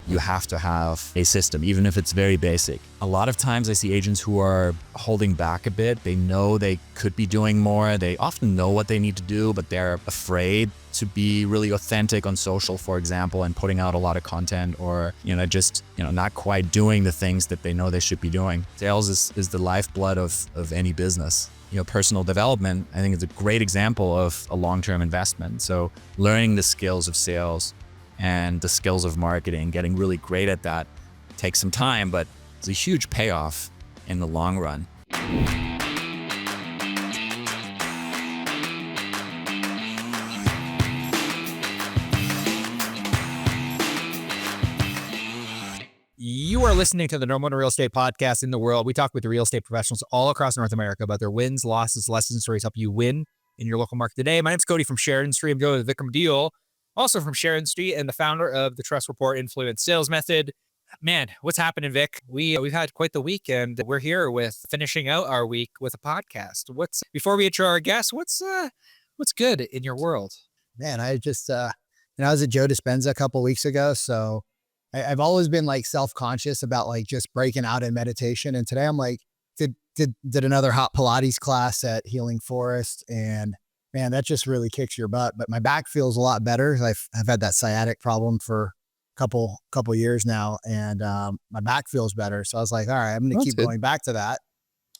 you have to have a system, even if it's very basic. A lot of times I see agents who are holding back a bit. They know they could be doing more. They often know what they need to do, but they're afraid to be really authentic on social, for example, and putting out a lot of content, or, just, not quite doing the things that they know they should be doing. Sales is the lifeblood of any business. Personal development, I think, is a great example of a long-term investment. So learning the skills of sales and the skills of marketing, getting really great at that takes some time, but it's a huge payoff in the long run. You are listening to the number one real estate podcast in the world. We talk with real estate professionals all across North America about their wins, losses, lessons, and stories, help you win in your local market today. My name's Cody from Sheridan Street. I'm joined with Vikram Deal, also from Sheridan Street, and the founder of the Trust Report Influence Sales Method. Man, what's happening, Vic? We've had quite the week, and we're here with finishing out our week with a podcast. Before we intro our guests, what's good in your world? Man, I just I was at Joe Dispenza a couple of weeks ago, so I've always been like self-conscious about like just breaking out in meditation. And today I'm like, did another hot Pilates class at Healing Forest. And man, that just really kicks your butt. But my back feels a lot better. I've had that sciatic problem for a couple years now. And my back feels better. So I was like, all right, I'm going to keep going back to that.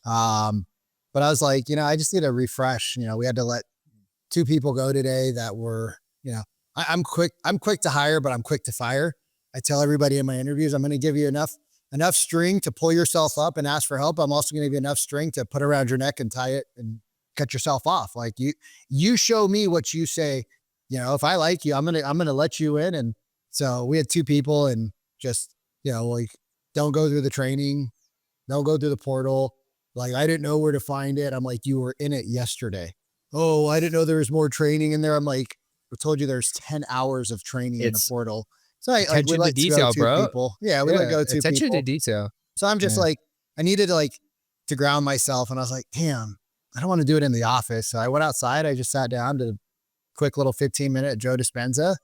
But I was like, I just need a refresh. We had to let 2 people go today that were, I'm quick to hire, but I'm quick to fire. I tell everybody in my interviews, I'm going to give you enough string to pull yourself up and ask for help. I'm also going to give you enough string to put around your neck and tie it and cut yourself off. Like you show me what you say. If I like you, I'm going to let you in. And so we had 2 people, and just, like, don't go through the training, don't go through the portal. Like, I didn't know where to find it. I'm like, you were in it yesterday. Oh, I didn't know there was more training in there. I'm like, I told you there's 10 hours of training in the portal. So attention to detail, bro. People. Yeah, we let go 2 people. Attention to detail. So I'm just like, I needed to ground myself, and I was like, damn, I don't want to do it in the office. So I went outside. I just sat down to a quick little 15-minute Joe Dispenza.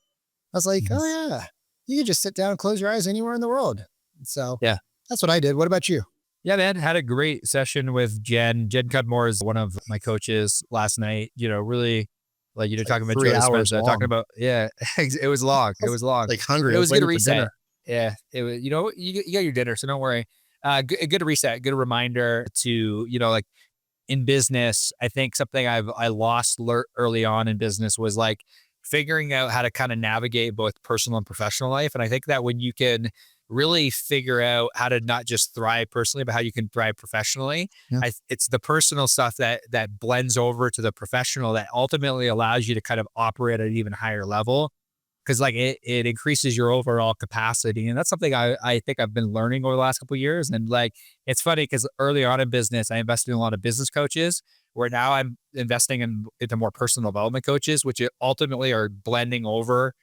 I was like, oh yeah, you can just sit down and close your eyes anywhere in the world. So yeah, that's what I did. What about you? Yeah, man, had a great session with Jen. Jen Cudmore is one of my coaches last night. Really, like, talking about Joe Dispenza, talking about, it was long. It was long. Like hungry. It was a good reset. Yeah, it was, you got your dinner, so don't worry. A good reset, good reminder to, like, in business, I think something I lost early on in business was like figuring out how to kind of navigate both personal and professional life. And I think that when you can really figure out how to not just thrive personally, but how you can thrive professionally, it's the personal stuff that blends over to the professional that ultimately allows you to kind of operate at an even higher level. Cause like it increases your overall capacity. And that's something I think I've been learning over the last couple of years. And like, it's funny because early on in business, I invested in a lot of business coaches, where now I'm investing into more personal development coaches, which ultimately are blending over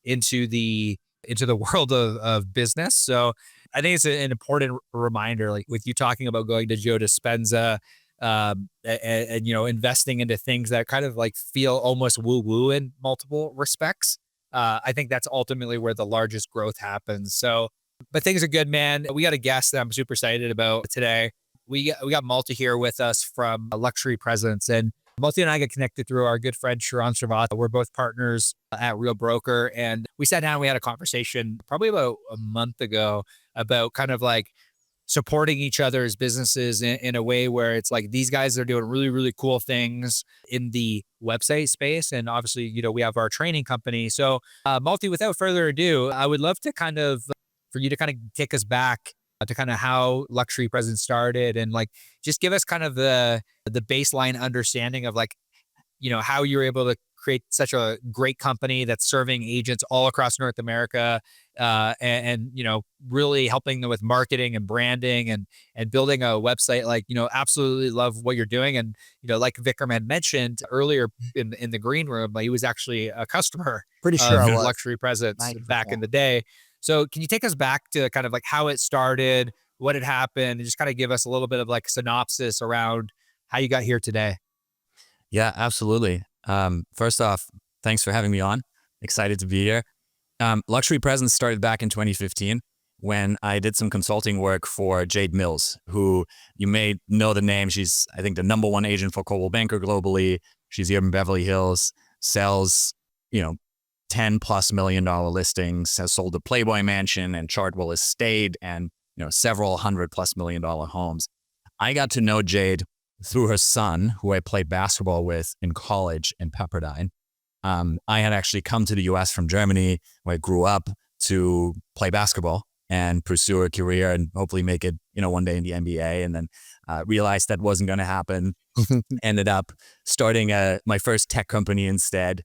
into the world of business. So I think it's an important reminder, like with you talking about going to Joe Dispenza, and investing into things that kind of like feel almost woo-woo in multiple respects. I think that's ultimately where the largest growth happens. So, but things are good, man. We got a guest that I'm super excited about today. We got Malte here with us from Luxury Presence, and Malte and I got connected through our good friend Sharon Srivatsa. We're both partners at Real Broker, and we sat down and we had a conversation probably about a month ago about kind of like supporting each other's businesses in a way where it's like these guys are doing really, really cool things in the website space. And obviously, we have our training company. So Malte, without further ado, I would love to for you to kind of take us back to kind of how Luxury Presence started, and like just give us kind of the baseline understanding of like, how you're able to create such a great company that's serving agents all across North America, and really helping them with marketing and branding and building a website. Like, absolutely love what you're doing. And, like Vikram had mentioned earlier in the green room, like he was actually a customer Pretty sure of I was. Luxury Presence 90%. back in the day. So can you take us back to kind of like how it started, what had happened, and just kind of give us a little bit of like synopsis around how you got here today? Yeah, absolutely. First off, thanks for having me on. Excited to be here. Luxury Presence started back in 2015 when I did some consulting work for Jade Mills, who you may know the name. She's, I think, the number one agent for Coldwell Banker globally. She's here in Beverly Hills, sells, $10+ million listings, has sold the Playboy Mansion and Chartwell Estate and, several $100+ million homes. I got to know Jade through her son, who I played basketball with in college in Pepperdine. I had actually come to the US from Germany, where I grew up, to play basketball and pursue a career and hopefully make it, one day in the NBA. And then realized that wasn't going to happen. Ended up starting my first tech company instead,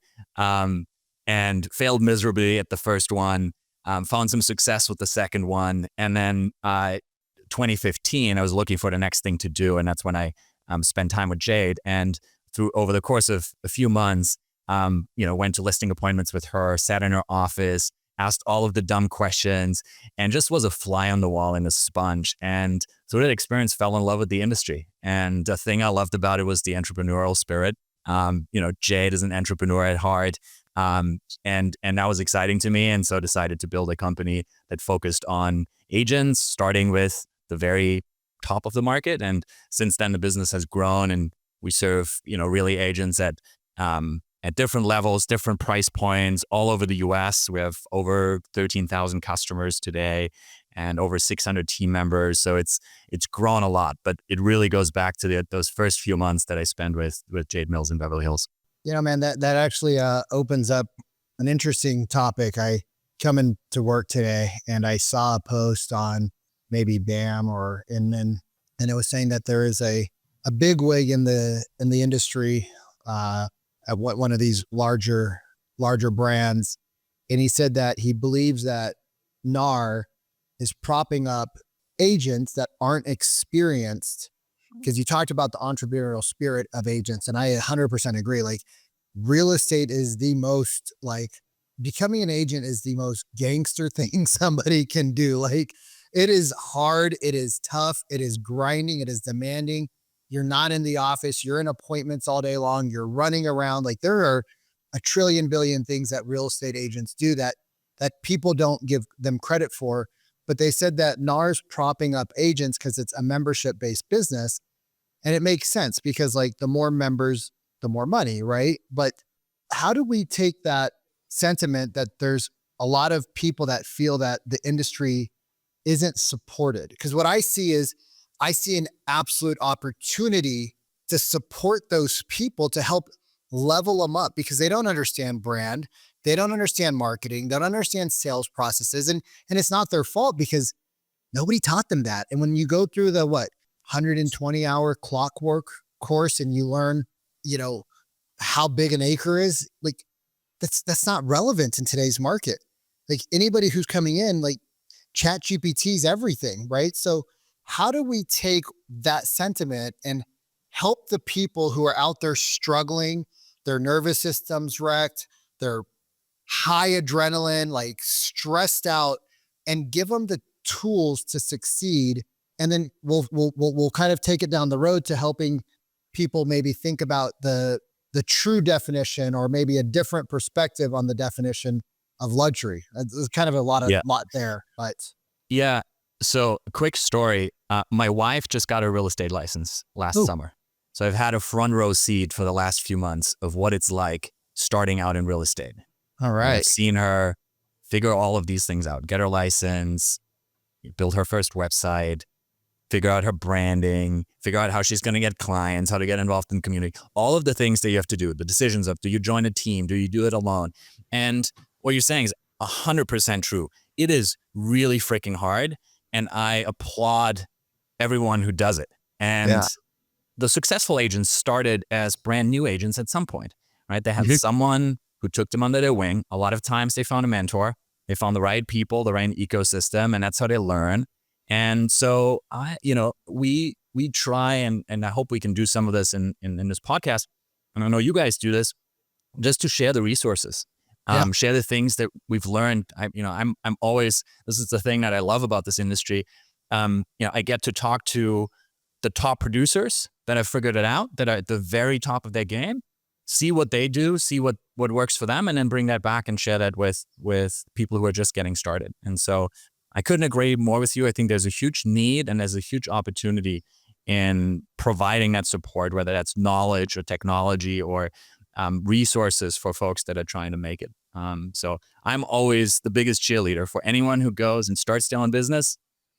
and failed miserably at the first one. Found some success with the second one. And then 2015, I was looking for the next thing to do. And that's when I spent time with Jade. And over the course of a few months, went to listing appointments with her, sat in her office, asked all of the dumb questions, and just was a fly on the wall and a sponge. And through that experience, fell in love with the industry. And the thing I loved about it was the entrepreneurial spirit. Jade is an entrepreneur at heart. And that was exciting to me. And so decided to build a company that focused on agents, starting with the very top of the market. And since then, the business has grown, and we serve, really agents at different levels, different price points all over the US. We have over 13,000 customers today and over 600 team members. So it's grown a lot, but it really goes back to those first few months that I spent with Jade Mills in Beverly Hills. Man, that actually opens up an interesting topic. I come into work today and I saw a post on maybe BAM and it was saying that there is a big wig in the industry at one of these larger brands. And he said that he believes that NAR is propping up agents that aren't experienced, because you talked about the entrepreneurial spirit of agents. And I 100% agree. Like, real estate is the most, becoming an agent is the most gangster thing somebody can do. Like, it is hard. It is tough. It is grinding. It is demanding. You're not in the office. You're in appointments all day long. You're running around. Like, there are a trillion billion things that real estate agents do that people don't give them credit for. But they said that NAR's propping up agents because it's a membership-based business. And it makes sense because, the more members, the more money, right? But how do we take that sentiment that there's a lot of people that feel that the industry isn't supported? Because what I see is, I see an absolute opportunity to support those people, to help level them up, because they don't understand brand. They don't understand marketing. They don't understand sales processes. And it's not their fault, because nobody taught them that. And when you go through the 120-hour clockwork course and you learn, how big an acre is, that's not relevant in today's market. Anybody who's coming in, Chat GPT's everything, right? So how do we take that sentiment and help the people who are out there struggling, their nervous system's wrecked, they're high adrenaline, stressed out, and give them the tools to succeed? And then we'll kind of take it down the road to helping people maybe think about the true definition, or maybe a different perspective on the definition of luxury. There's kind of a lot there, but yeah. So, a quick story. My wife just got a real estate license last summer. So I've had a front row seat for the last few months of what it's like starting out in real estate. All right. I've seen her figure all of these things out, get her license, build her first website, figure out her branding, figure out how she's going to get clients, how to get involved in the community, all of the things that you have to do, the decisions of, do you join a team? Do you do it alone? And what you're saying is 100% true. It is really freaking hard. And I applaud everyone who does it. And the successful agents started as brand new agents at some point, right? They had someone who took them under their wing. A lot of times they found a mentor. They found the right people, the right ecosystem, and that's how they learn. And so we try, and I hope we can do some of this in this podcast. And I know you guys do this, just to share the resources, share the things that we've learned. I'm always, this is the thing that I love about this industry. I get to talk to the top producers that have figured it out, that are at the very top of their game, see what they do, see what what works for them and then bring that back and share that with people who are just getting started. And so I couldn't agree more with you. I think there's a huge need and there's a huge opportunity in providing that support, whether that's knowledge or technology or resources for folks that are trying to make it. So I'm always the biggest cheerleader for anyone who goes and starts their own business.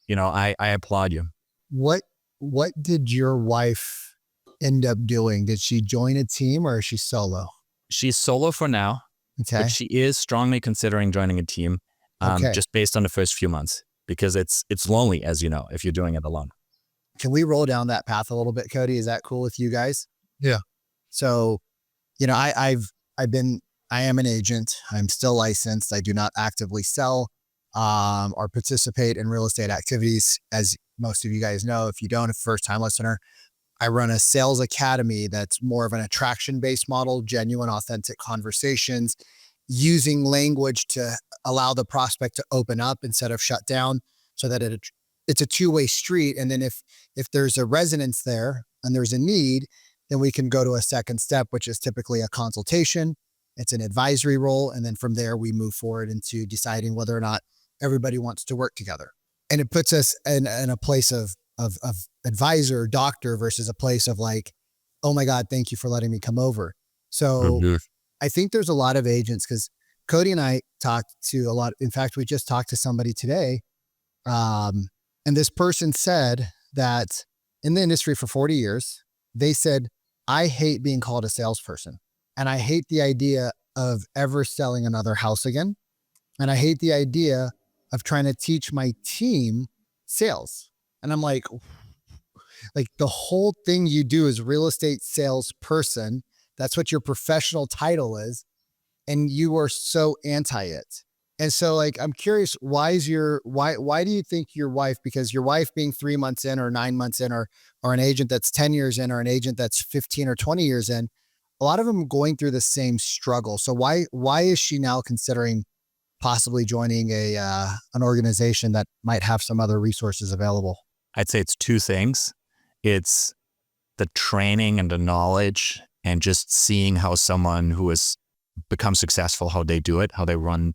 I applaud you. What did your wife end up doing? Did she join a team or is she solo? She's solo for now, Okay. but she is strongly considering joining a team, Okay. just based on the first few months, because it's lonely, as you know, if you're doing it alone. Can we roll down that path a little bit, Cody? Is that cool with you guys? Yeah. So, I am an agent. I'm still licensed. I do not actively sell or participate in real estate activities. As most of you guys know, if you don't, a first time listener, I run a sales academy that's more of an attraction-based model, genuine, authentic conversations, using language to allow the prospect to open up instead of shut down, so that it's a two-way street. And then if there's a resonance there and there's a need, then we can go to a second step, which is typically a consultation. It's an advisory role. And then from there, we move forward into deciding whether or not everybody wants to work together. And it puts us in a place of advisor, doctor, versus a place of like, oh my God, thank you for letting me come over. So I think there's a lot of agents, because Cody and I talked to a lot. In fact, we just talked to somebody today. And this person said that in the industry for 40 years, they said, I hate being called a salesperson. And I hate the idea of ever selling another house again. And I hate the idea of trying to teach my team sales. And I'm like the whole thing you do is real estate salesperson. That's what your professional title is. And you are so anti it. And so I'm curious, why do you think your wife, because your wife being 3 months in or 9 months in, or an agent that's 10 years in, or an agent that's 15 or 20 years in, a lot of them going through the same struggle. So why is she now considering possibly joining an organization that might have some other resources available? I'd say it's two things. It's the training and the knowledge and just seeing how someone who has become successful, how they do it, how they run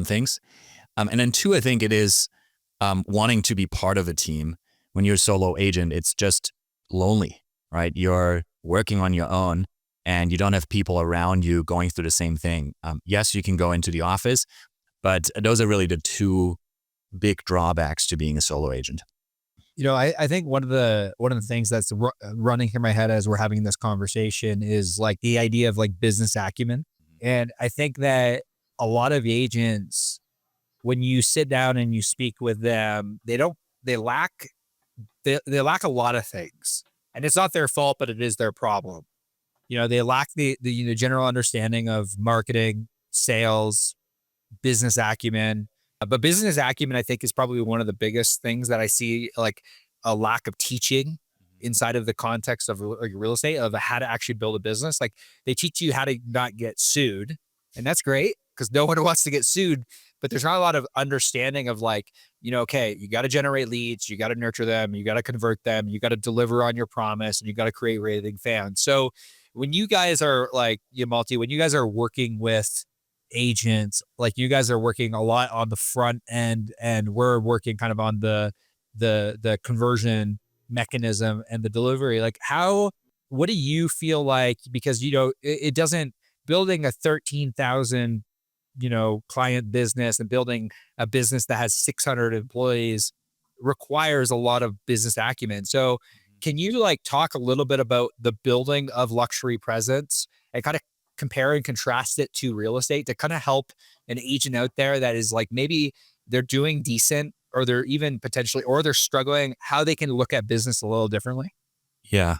things. And then two, I think it is wanting to be part of a team. When you're a solo agent, it's just lonely, right? You're working on your own and you don't have people around you going through the same thing. Yes, you can go into the office, but those are really the two big drawbacks to being a solo agent. I think one of the things that's running through my head as we're having this conversation is like the idea of like business acumen. And I think that a lot of agents, when you sit down and you speak with them, they lack a lot of things, and it's not their fault, but it is their problem. They lack the general understanding of marketing, sales, business acumen. But business acumen, I think, is probably one of the biggest things that I see, like a lack of teaching inside of the context of like real estate, of how to actually build a business. Like they teach you how to not get sued, and that's great because no one wants to get sued. But there's not a lot of understanding of like, okay, you got to generate leads, you got to nurture them, you got to convert them, you got to deliver on your promise, and you got to create raving fans. So when you guys are like, Malte, when you guys are working with agents, like you guys are working a lot on the front end, and we're working kind of on the conversion mechanism and the delivery. Like what do you feel like? Because it doesn't, building a 13,000 client business and building a business that has 600 employees requires a lot of business acumen. So can you like talk a little bit about the building of luxury presence and kind of compare and contrast it to real estate to kind of help an agent out there that is like, maybe they're doing decent, or they're even potentially, or they're struggling, how they can look at business a little differently? Yeah.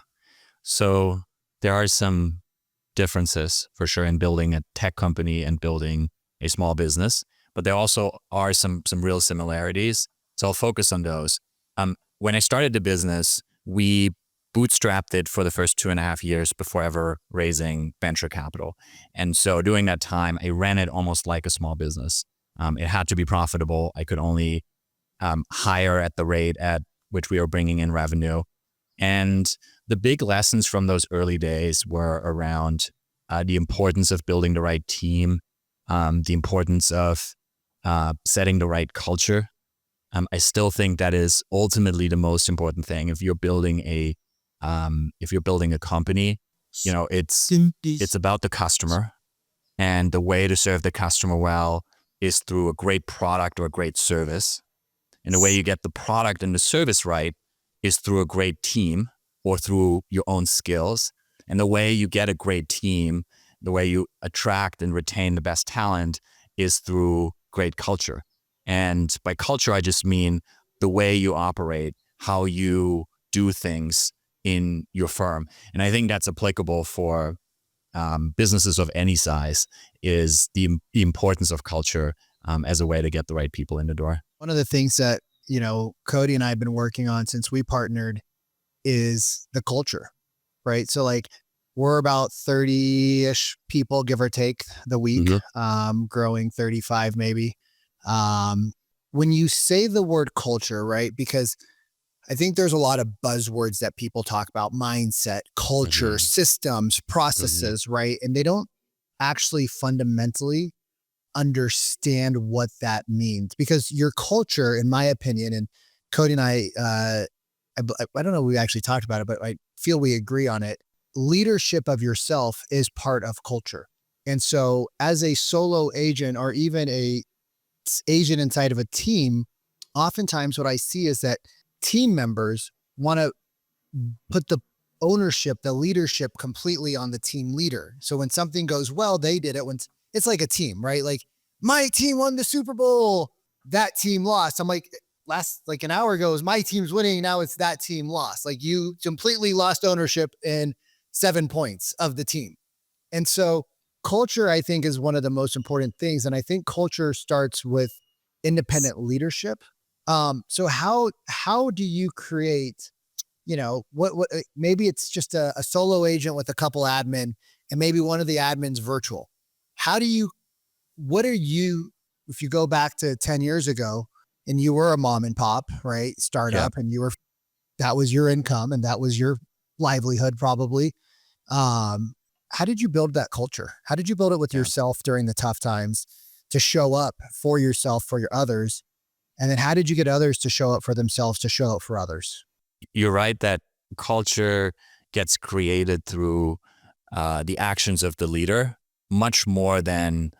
So there are some differences for sure in building a tech company and building a small business, but there also are some real similarities. So I'll focus on those. When I started the business, we bootstrapped it for the first 2.5 years before ever raising venture capital. And so during that time, I ran it almost like a small business. It had to be profitable. I could only hire at the rate at which we were bringing in revenue. And the big lessons from those early days were around the importance of building the right team, the importance of setting the right culture. I still think that is ultimately the most important thing. If you're building a company, it's about the customer, and the way to serve the customer well is through a great product or a great service. And the way you get the product and the service right is through a great team or through your own skills. And the way you get a great team, the way you attract and retain the best talent is through great culture. And by culture, I just mean the way you operate, how you do things in your firm. And I think that's applicable for businesses of any size, is the importance of culture as a way to get the right people in the door. One of the things that, Cody and I have been working on since we partnered is the culture, right? So like we're about 30-ish people, give or take the week, growing 35 maybe. When you say the word culture, right? Because I think there's a lot of buzzwords that people talk about: mindset, culture, systems, processes, right? And they don't actually fundamentally understand what that means, because your culture, in my opinion, and Cody and I don't know if we actually talked about it, but I feel we agree on it. Leadership of yourself is part of culture. And so as a solo agent or even a agent inside of a team, oftentimes what I see is that team members want to put the ownership, the leadership completely on the team leader. So when something goes well, they did it. When it's like a team, right? Like my team won the Super Bowl, that team lost. I'm like, like an hour ago, my team's winning. Now it's that team lost. Like you completely lost ownership in 7 points of the team. And so culture, I think, is one of the most important things. And I think culture starts with independent leadership. So how do you create, what maybe it's just a solo agent with a couple admin and maybe one of the admins virtual. If you go back to 10 years ago and you were a mom and pop, right? Startup, and that was your income and that was your livelihood probably. How did you build that culture? How did you build it with yourself during the tough times to show up for yourself, for your others? And then how did you get others to show up for themselves, to show up for others? You're right that culture gets created through the actions of the leader, much more than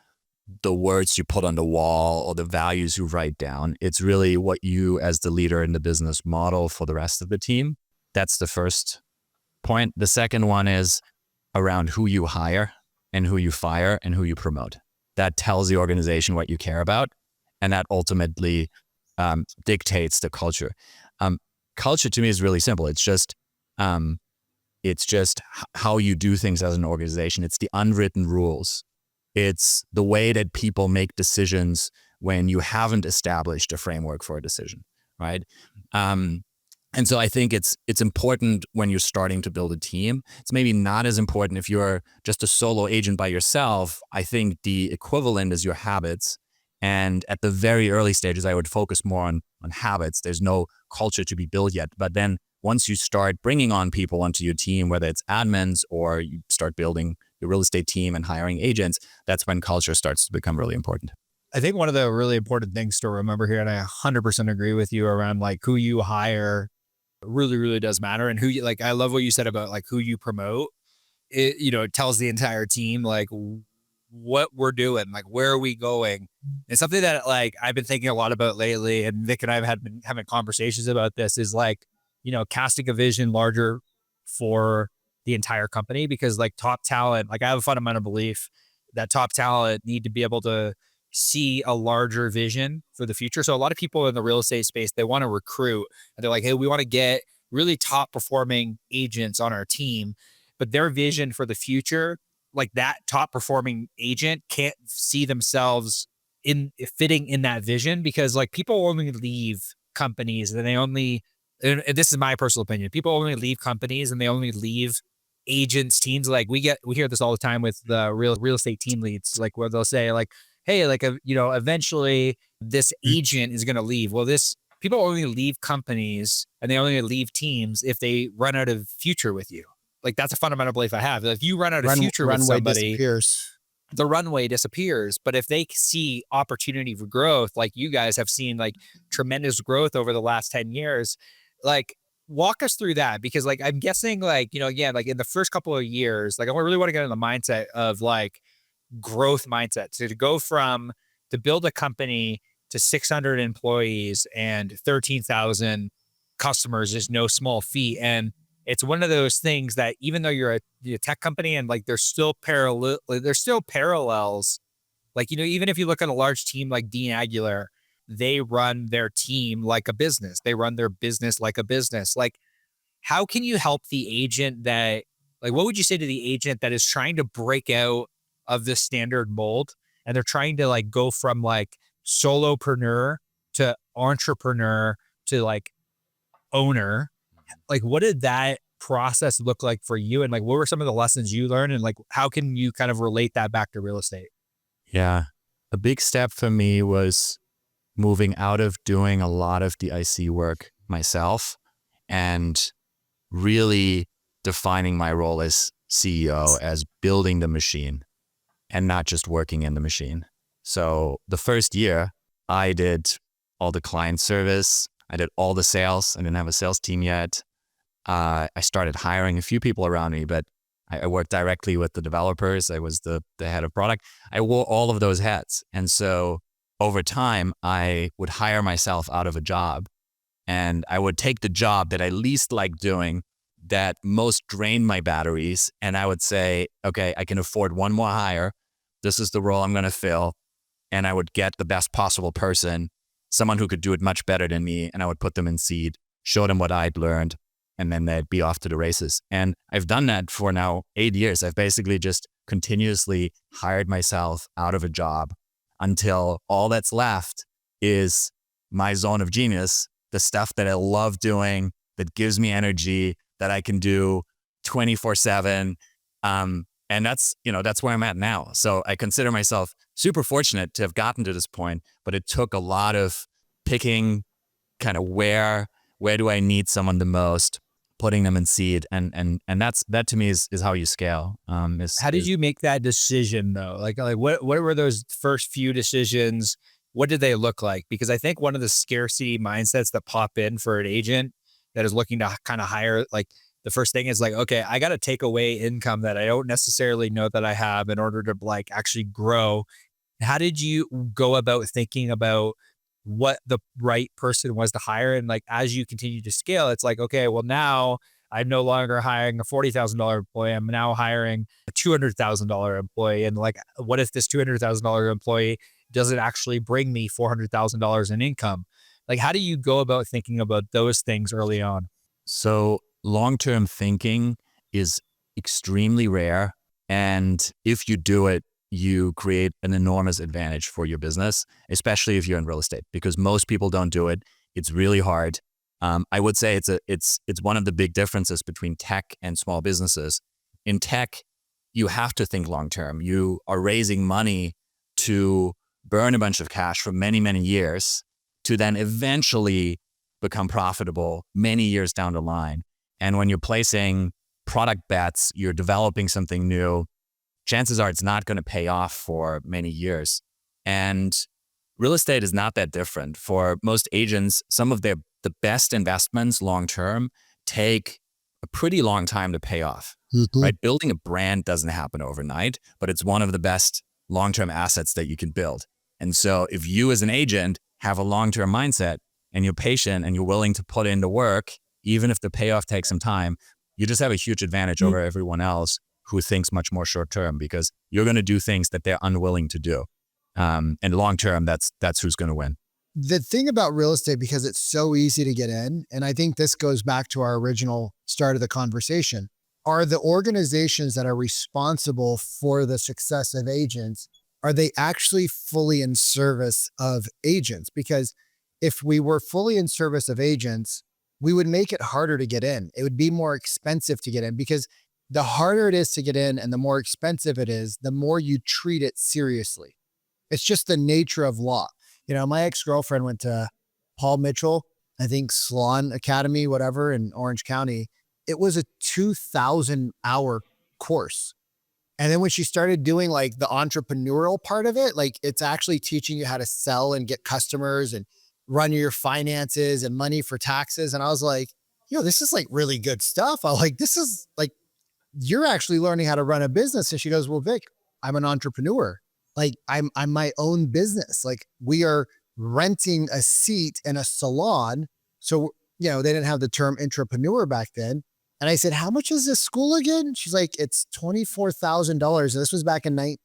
the words you put on the wall or the values you write down. It's really what you as the leader in the business model for the rest of the team. That's the first point. The second one is around who you hire and who you fire and who you promote. That tells the organization what you care about, and that ultimately dictates the culture. Culture to me is really simple. It's just how you do things as an organization. It's the unwritten rules. It's the way that people make decisions when you haven't established a framework for a decision, right? And so I think it's important when you're starting to build a team. It's maybe not as important if you're just a solo agent by yourself. I think the equivalent is your habits. And at the very early stages, I would focus more on habits. There's no culture to be built yet. But then once you start bringing on people onto your team, whether it's admins or you start building your real estate team and hiring agents, that's when culture starts to become really important. I think one of the really important things to remember here, and I 100% agree with you around like who you hire really, really does matter. And who you, like, I love what you said about like who you promote. It tells the entire team like what we're doing, like where are we going. And something that like I've been thinking a lot about lately, and Vic and I have been having conversations about this, is like, casting a vision larger for the entire company, because like top talent, like I have a fundamental belief that top talent need to be able to see a larger vision for the future. So a lot of people in the real estate space, they want to recruit and they're like, hey, we want to get really top performing agents on our team, but their vision for the future, like that top performing agent can't see themselves in fitting in that vision, because like people only leave companies and and this is my personal opinion, people only leave companies and they only leave agents, teams. Like we hear this all the time with the real estate team leads, like where they'll say like, hey, like, eventually this agent is going to leave. Well, people only leave companies and they only leave teams if they run out of future with you. Like that's a fundamental belief I have. If you run out of future with runway somebody, disappears. the runway disappears. But if they see opportunity for growth, like you guys have seen like tremendous growth over the last 10 years, like walk us through that. Because like, I'm guessing like, again, like in the first couple of years, like I really want to get in the mindset of like growth mindset. So to build a company to 600 employees and 13,000 customers is no small feat. And it's one of those things that even though you're a tech company and like there's still parallels. Like, even if you look at a large team like Dean Aguilar, they run their team like a business. They run their business like a business. Like, how can you help the agent what would you say to the agent that is trying to break out of this standard mold and they're trying to like go from like solopreneur to entrepreneur to like owner? Like, what did that process look like for you? And like, what were some of the lessons you learned? And like, how can you kind of relate that back to real estate? Yeah. A big step for me was moving out of doing a lot of the IC work myself and really defining my role as CEO, as building the machine and not just working in the machine. So the first year I did all the client service. I did all the sales. I didn't have a sales team yet. I started hiring a few people around me, but I worked directly with the developers. I was the head of product. I wore all of those hats. And so over time, I would hire myself out of a job and I would take the job that I least liked doing, that most drained my batteries. And I would say, okay, I can afford one more hire. This is the role I'm going to fill. And I would get the best possible person, someone who could do it much better than me. And I would put them in seed, show them what I'd learned, and then they'd be off to the races. And I've done that for now 8 years. I've basically just continuously hired myself out of a job until all that's left is my zone of genius, the stuff that I love doing, that gives me energy, that I can do 24/7. And that's where I'm at now. So I consider myself super fortunate to have gotten to this point, but it took a lot of picking kind of where do I need someone the most, putting them in seed. And that to me is how you scale. How did you make that decision though? Like what were those first few decisions? What did they look like? Because I think one of the scarcity mindsets that pop in for an agent that is looking to kind of hire, like the first thing is like, okay, I got to take away income that I don't necessarily know that I have in order to like actually grow. How did you go about thinking about what the right person was to hire? And like, as you continue to scale, it's like, okay, well now I'm no longer hiring a $40,000 employee. I'm now hiring a $200,000 employee. And like, what if this $200,000 employee doesn't actually bring me $400,000 in income? Like, how do you go about thinking about those things early on? So long-term thinking is extremely rare. And if you do it, you create an enormous advantage for your business, especially if you're in real estate, because most people don't do it. It's really hard. I would say it's one of the big differences between tech and small businesses. In tech, you have to think long-term. You are raising money to burn a bunch of cash for many, many years to then eventually become profitable many years down the line. And when you're placing product bets, you're developing something new, chances are it's not going to pay off for many years. And real estate is not that different. For most agents, some of the best investments long-term take a pretty long time to pay off, right? Building a brand doesn't happen overnight, but it's one of the best long-term assets that you can build. And so if you as an agent have a long-term mindset and you're patient and you're willing to put in the work, even if the payoff takes some time, you just have a huge advantage over everyone else who thinks much more short-term, because you're going to do things that they're unwilling to do. And long-term, that's who's going to win. The thing about real estate, because it's so easy to get in, and I think this goes back to our original start of the conversation, are the organizations that are responsible for the success of agents, are they actually fully in service of agents? Because if we were fully in service of agents, we would make it harder to get in. It would be more expensive to get in, because the harder it is to get in and the more expensive it is, the more you treat it seriously. It's just the nature of law. You know, my ex-girlfriend went to Paul Mitchell, I think Salon Academy, whatever, in Orange County. it was a 2,000-hour course. And then when she started doing like the entrepreneurial part of it, like it's actually teaching you how to sell and get customers and run your finances and money for taxes. And I was like, this is like really good stuff. I like, this is like, you're actually learning how to run a business. And she goes, well, Vic, I'm an entrepreneur. Like I'm my own business. Like we are renting a seat in a salon. So, they didn't have the term entrepreneur back then. And I said, how much is this school again? She's like, it's $24,000. And this was back in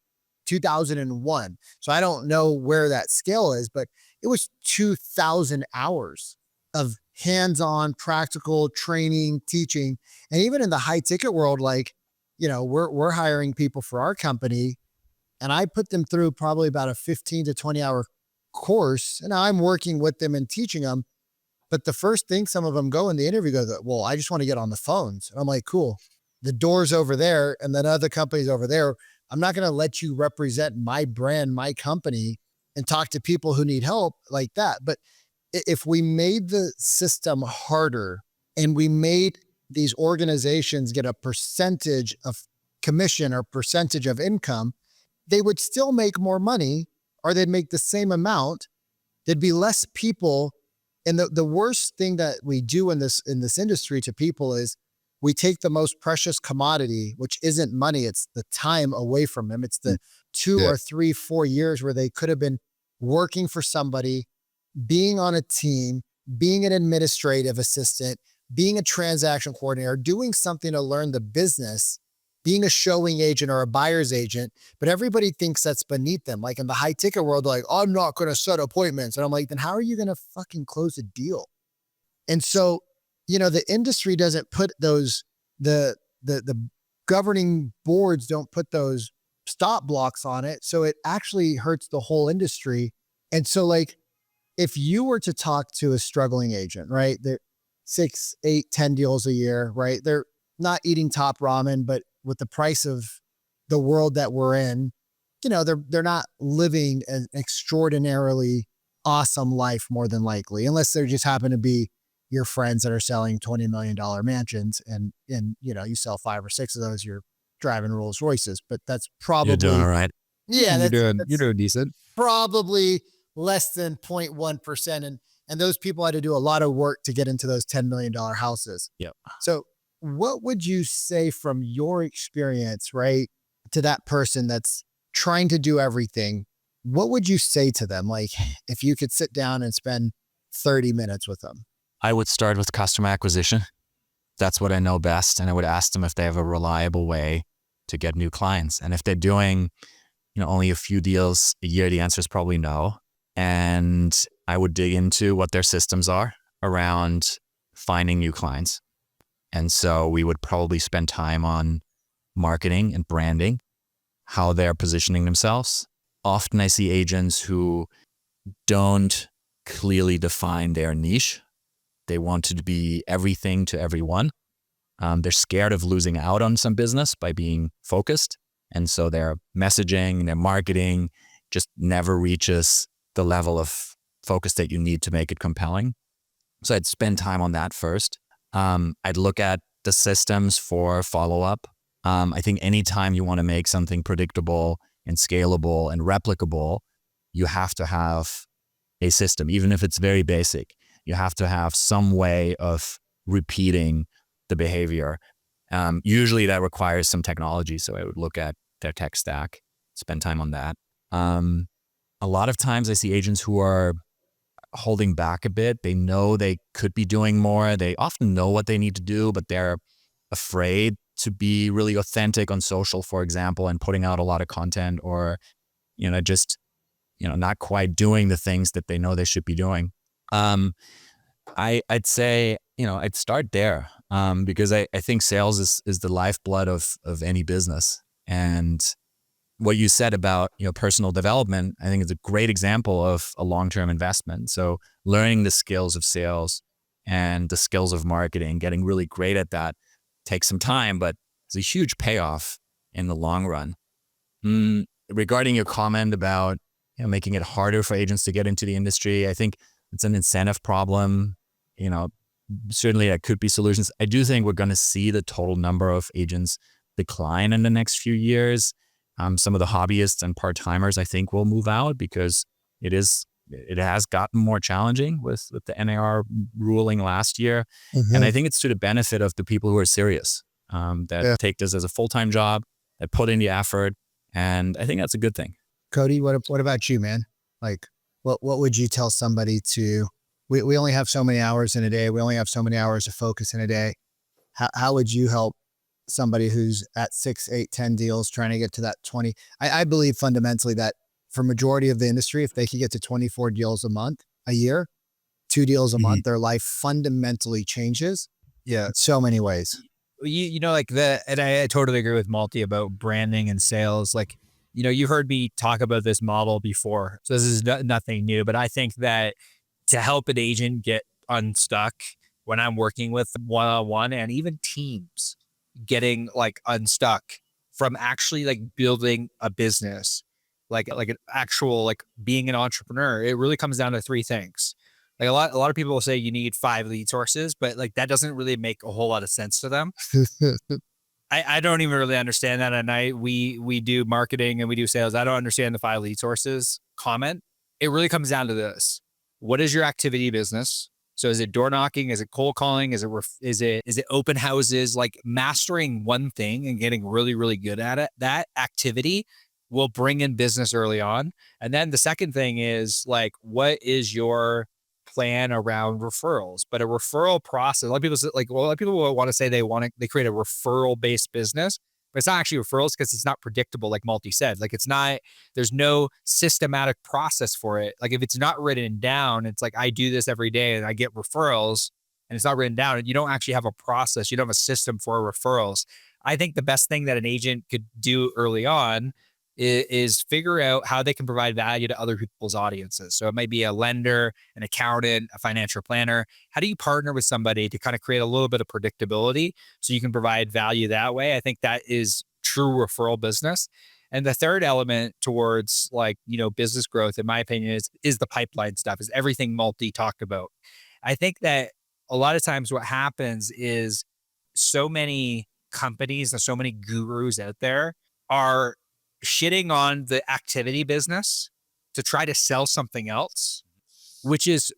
2001. So I don't know where that scale is, but it was 2,000 hours of hands-on practical training, teaching. And even in the high ticket world, like, we're hiring people for our company, and I put them through probably about a 15 to 20 hour course. And I'm working with them and teaching them. But the first thing some of them go in the interview goes, well, I just want to get on the phones. And I'm like, cool. The door's over there and then other companies over there. I'm not going to let you represent my brand, my company, and talk to people who need help like that. But if we made the system harder and we made these organizations get a percentage of commission or percentage of income, they would still make more money, or they'd make the same amount. There'd be less people. And the worst thing that we do in this industry to people is we take the most precious commodity, which isn't money, it's the time, away from them. It's the 2 or 3, 4 years where they could have been working for somebody, being on a team, being an administrative assistant, being a transaction coordinator, doing something to learn the business, being a showing agent or a buyer's agent. But everybody thinks that's beneath them. Like in the high ticket world, like, I'm not going to set appointments. And I'm like, then how are you going to fucking close a deal? And so, the industry doesn't put those, the governing boards don't put those stop blocks on it. So it actually hurts the whole industry. And so like, if you were to talk to a struggling agent, right? They're 6, 8, 10 deals a year, right? They're not eating top ramen, but with the price of the world that we're in, they're not living an extraordinarily awesome life, more than likely, unless they just happen to be your friends that are selling $20 million mansions and you sell 5 or 6 of those, you're driving Rolls Royces, but that's probably, You're doing all right. yeah, You're doing decent. probably less than 0.1%. And those people had to do a lot of work to get into those $10 million houses. Yep. So what would you say from your experience, right, to that person that's trying to do everything? What would you say to them? Like, if you could sit down and spend 30 minutes with them. I would start with customer acquisition. That's what I know best. And I would ask them if they have a reliable way to get new clients. And if they're doing, only a few deals a year, the answer is probably no. And I would dig into what their systems are around finding new clients. And so we would probably spend time on marketing and branding, how they're positioning themselves. Often I see agents who don't clearly define their niche. They want to be everything to everyone. They're scared of losing out on some business by being focused. And so their messaging, their marketing just never reaches the level of focus that you need to make it compelling. So I'd spend time on that first. I'd look at the systems for follow-up. I think anytime you want to make something predictable and scalable and replicable, you have to have a system, even if it's very basic. You have to have some way of repeating the behavior. Usually that requires some technology. So I would look at their tech stack, spend time on that. A lot of times I see agents who are holding back a bit. They know they could be doing more. They often know what they need to do, but they're afraid to be really authentic on social, for example, and putting out a lot of content, or, not quite doing the things that they know they should be doing. I'd say, I'd start there, because I think sales is the lifeblood of any business. And what you said about, personal development, I think is a great example of a long-term investment. So learning the skills of sales and the skills of marketing, getting really great at that takes some time, but it's a huge payoff in the long run. Regarding your comment about, making it harder for agents to get into the industry, I think it's an incentive problem. certainly that could be solutions. I do think we're going to see the total number of agents decline in the next few years. Some of the hobbyists and part-timers, I think, will move out because it has gotten more challenging with the NAR ruling last year. And I think it's to the benefit of the people who are serious, that take this as a full-time job, that put in the effort. And I think that's a good thing. Cody, what about you, man? Like, what would you tell somebody to, we only have so many hours in a day. We only have so many hours of focus in a day. How would you help somebody who's at 6, 8, 10 deals trying to get to that 20? I believe fundamentally that for majority of the industry, if they could get to 24 deals a year, 2 deals a month, their life fundamentally changes. Yeah. In so many ways. You know, like and I totally agree with Malte about branding and sales. Like, you know, you've heard me talk about this model before, so this is nothing new, but I think that to help an agent get unstuck when I'm working with one-on-one and even teams getting like unstuck from actually like building a business, like an actual, like being an entrepreneur, it really comes down to 3 things. Like a lot of people will say you need 5 lead sources, but like that doesn't really make a whole lot of sense to them. I don't even really understand that. And we do marketing and we do sales. I don't understand the 5 lead sources comment. It really comes down to this. What is your activity business? So is it door knocking? Is it cold calling? Is it open houses? Like mastering one thing and getting really, really good at it, that activity will bring in business early on. And then the second thing is like, what is your plan around referrals? But a referral process, a lot of people say, like, well, a lot of people will want to say they create a referral based business, but it's not actually referrals because it's not predictable. Like Malte said, like there's no systematic process for it. Like if it's not written down, it's like, I do this every day and I get referrals and it's not written down and you don't actually have a process. You don't have a system for referrals. I think the best thing that an agent could do early on is figure out how they can provide value to other people's audiences. So it might be a lender, an accountant, a financial planner. How do you partner with somebody to kind of create a little bit of predictability so you can provide value that way? I think that is true referral business. And the third element towards like, you know, business growth, in my opinion, is the pipeline stuff, is everything Malte talked about. I think that a lot of times what happens is so many companies and so many gurus out there are shitting on the activity business to try to sell something else, which is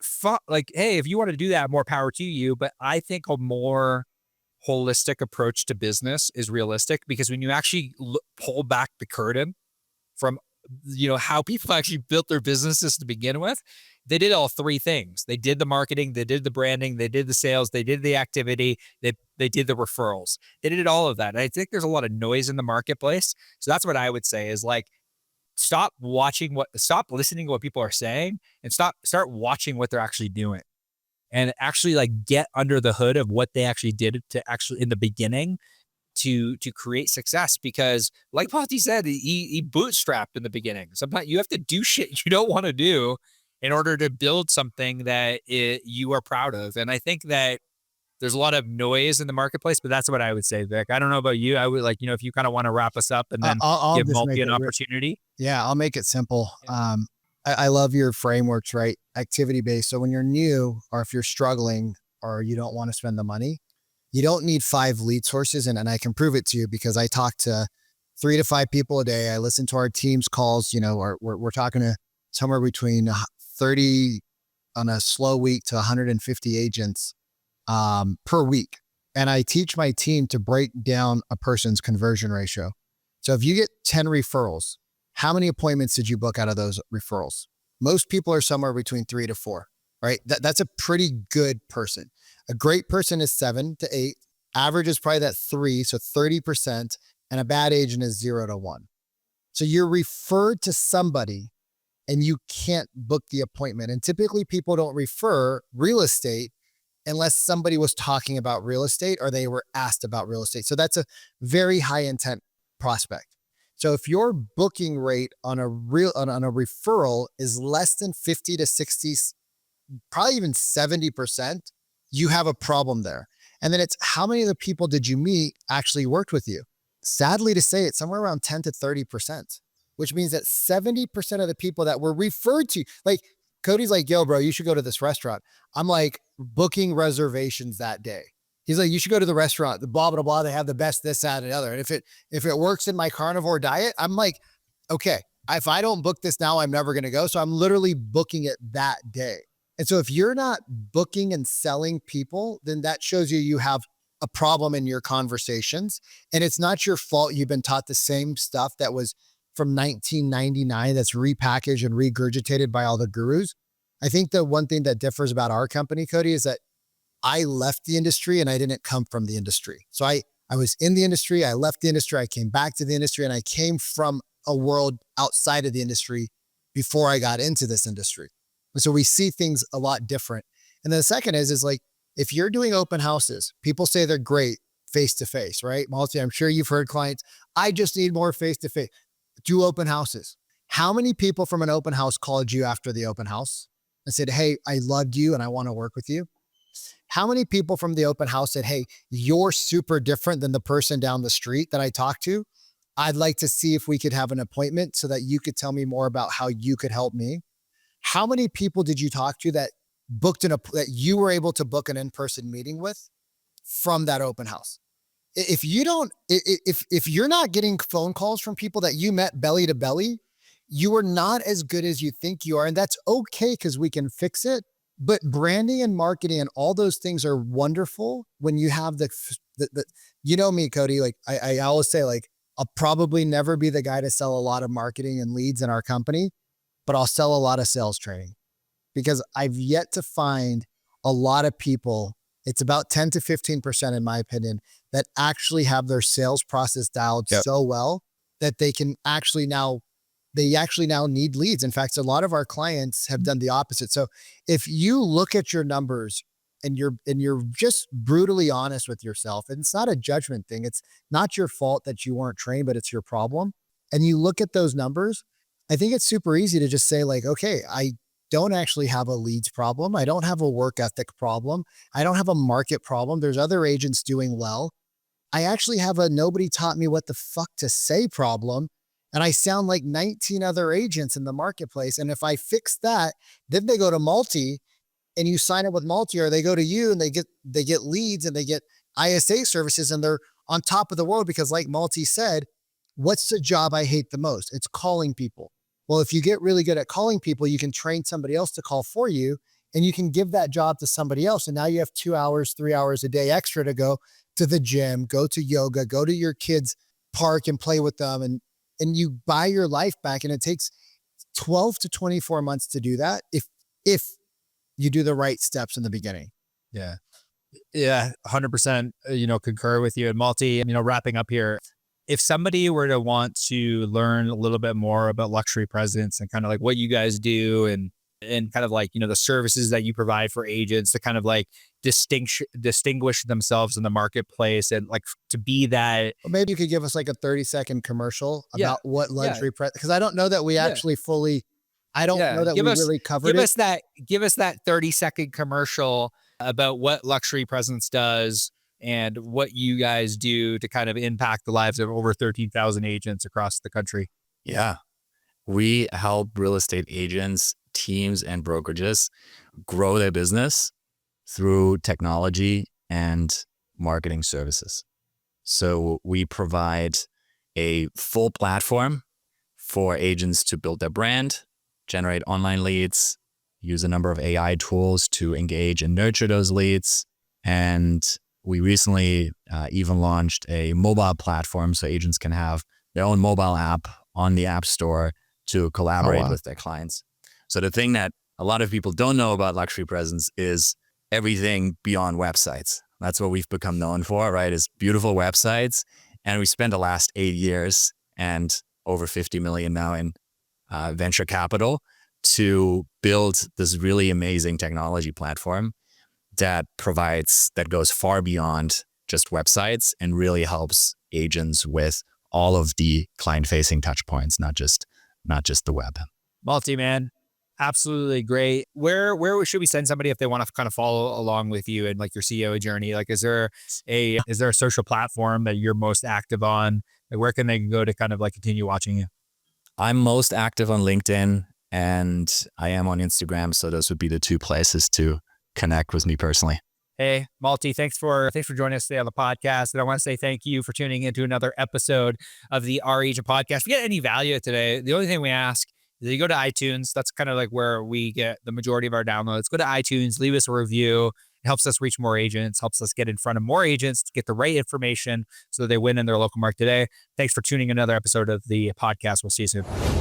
like, hey, if you want to do that, more power to you. But I think a more holistic approach to business is realistic, because when you actually pull back the curtain from, you know, how people actually built their businesses to begin with, they did all 3 things. They did the marketing, they did the branding, they did the sales, they did the activity, they did the referrals. They did all of that. And I think there's a lot of noise in the marketplace. So that's what I would say is like, stop listening to what people are saying and start watching what they're actually doing, and actually like get under the hood of what they actually did to actually in the beginning to create success. Because like Malte said, he bootstrapped in the beginning. Sometimes you have to do shit you don't want to do in order to build something that you are proud of. And I think that there's a lot of noise in the marketplace, but that's what I would say, Vic. I don't know about you. I would like, you know, if you kind of want to wrap us up and then I'll give just Malte an opportunity. Yeah, I'll make it simple. I love your frameworks, right? Activity based. So when you're new, or if you're struggling, or you don't want to spend the money, you don't need 5 lead sources. And I can prove it to you because I talk to 3 to 5 people a day. I listen to our team's calls, you know, or we're talking to somewhere between 30 on a slow week to 150 agents per week. And I teach my team to break down a person's conversion ratio. So if you get 10 referrals, how many appointments did you book out of those referrals? Most people are somewhere between 3 to 4, right? That's a pretty good person. A great person is 7 to 8. Average is probably that 3, so 30%, and a bad agent is 0 to 1. So you're referred to somebody and you can't book the appointment. And typically people don't refer real estate unless somebody was talking about real estate or they were asked about real estate. So that's a very high intent prospect. So if your booking rate on a referral is less than 50 to 60, probably even 70%, you have a problem there. And then it's how many of the people did you meet actually worked with you? Sadly to say, it's somewhere around 10 to 30%, which means that 70% of the people that were referred to, like Cody's like, yo, bro, you should go to this restaurant. I'm like booking reservations that day. He's like, you should go to the restaurant, the blah, blah, blah. They have the best, this, that, and the other. And if it works in my carnivore diet, I'm like, okay, if I don't book this now, I'm never going to go. So I'm literally booking it that day. And so if you're not booking and selling people, then that shows you have a problem in your conversations. And it's not your fault. You've been taught the same stuff that was from 1999 that's repackaged and regurgitated by all the gurus. I think the one thing that differs about our company, Cody, is that I left the industry and I didn't come from the industry. So I was in the industry, I left the industry, I came back to the industry, and I came from a world outside of the industry before I got into this industry. And so we see things a lot different. And then the second is like, if you're doing open houses, people say they're great face-to-face, right? Malte, I'm sure you've heard clients, I just need more face-to-face. Do open houses. How many people from an open house called you after the open house and said, hey, I loved you and I want to work with you? How many people from the open house said, hey, you're super different than the person down the street that I talked to? I'd like to see if we could have an appointment so that you could tell me more about how you could help me. How many people did you talk to that that you were able to book an in-person meeting with from that open house? If you're not getting phone calls from people that you met belly to belly, you are not as good as you think you are. And that's okay, because we can fix it. But branding and marketing and all those things are wonderful when you have the you know me, Cody, like I always say, like, I'll probably never be the guy to sell a lot of marketing and leads in our company, but I'll sell a lot of sales training, because I've yet to find a lot of people. It's about 10 to 15%, in my opinion, that actually have their sales process dialed so well that they can actually now need leads. In fact, a lot of our clients have done the opposite. So if you look at your numbers and you're just brutally honest with yourself, and it's not a judgment thing. It's not your fault that you weren't trained, but it's your problem. And you look at those numbers, I think it's super easy to just say, like, okay, I don't actually have a leads problem. I don't have a work ethic problem. I don't have a market problem. There's other agents doing well. I actually have a nobody taught me what the fuck to say problem. And I sound like 19 other agents in the marketplace. And if I fix that, then they go to Malte and you sign up with Malte, or they go to you and they get leads and they get ISA services, and they're on top of the world. Because like Malte said, what's the job I hate the most? It's calling people. Well, if you get really good at calling people, you can train somebody else to call for you, and you can give that job to somebody else. And now you have 2 hours, 3 hours a day extra to go to the gym, go to yoga, go to your kids' park and play with them. And you buy your life back. And it takes 12 to 24 months to do that if you do the right steps in the beginning. Yeah. Yeah. 100%, concur with you. And Malte, wrapping up here, if somebody were to want to learn a little bit more about luxury presence and kind of like what you guys do, and kind of like, the services that you provide for agents to kind of like distinguish themselves in the marketplace, and like to be that. Well, maybe you could give us like a 30-second commercial about what luxury presence, because I don't know that we actually fully, I don't know that really covered it. Give us that 30-second commercial about what luxury presence does and what you guys do to kind of impact the lives of over 13,000 agents across the country. Yeah. We help real estate agents, teams, and brokerages grow their business through technology and marketing services. So we provide a full platform for agents to build their brand, generate online leads, use a number of AI tools to engage and nurture those leads. And we recently even launched a mobile platform so agents can have their own mobile app on the App Store to collaborate with their clients. So the thing that a lot of people don't know about luxury presence is everything beyond websites. That's what we've become known for, right? Is beautiful websites. And we spent the last 8 years and over 50 million now in venture capital to build this really amazing technology platform that goes far beyond just websites and really helps agents with all of the client-facing touch points, not just the web. Malte, man, absolutely great. Where should we send somebody if they want to kind of follow along with you and like your CEO journey? Like, is there a social platform that you're most active on? Like, where can they go to kind of like continue watching you? I'm most active on LinkedIn and I am on Instagram. So those would be the two places to connect with me personally. Hey, Malte, thanks for joining us today on the podcast. And I want to say thank you for tuning into another episode of the Our Agent podcast. If you get any value today, the only thing we ask is that you go to iTunes. That's kind of like where we get the majority of our downloads. Go to iTunes, leave us a review. It helps us reach more agents, helps us get in front of more agents to get the right information so that they win in their local market today. Thanks for tuning in another episode of the podcast. We'll see you soon.